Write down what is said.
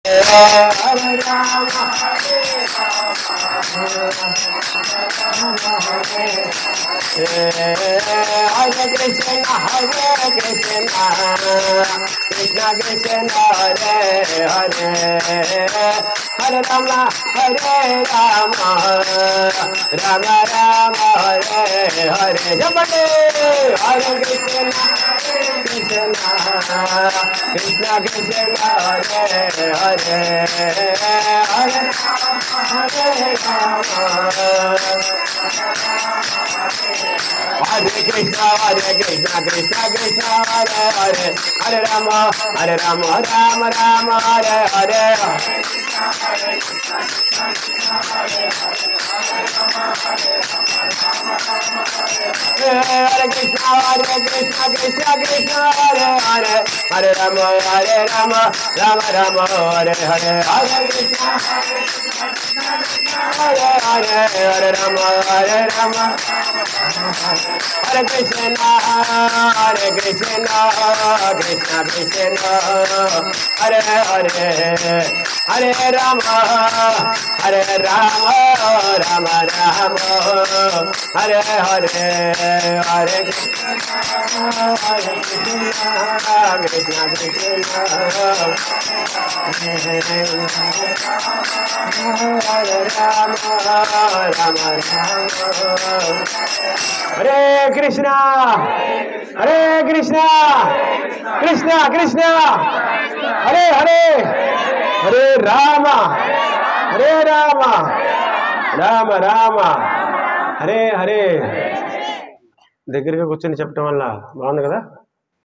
हरे राम हरे कृष्ण कृष्ण कृष्ण हरे हरे हरे राम राम राम हरे हरे जपटे हरे कृष्ण कृष्ण कृष्ण कृष्ण हरे हरे हरे हरे राम हरे कृष्ण कृष्ण कृष्ण हरे हरे हरे राम राम राम हरे हरे हरे कृष्ण कृष्ण कृष्ण हरे हरे हरे राम राम राम हरे हरे हरे कृष्ण हरे हरे हरे राम हरे कृष्ण कृष्ण कृष्ण हरे हरे हरे राम राम राम हरे हरे हरे कृष्ण कृष्ण कृष्ण हरे राम हरे कृष्णा कृष्णा कृष्णा हरे हरे हरे राम राम राम हरे हरे దగ్గరగా కూర్చొని చెప్పడం వల్ల బాగుంది కదా.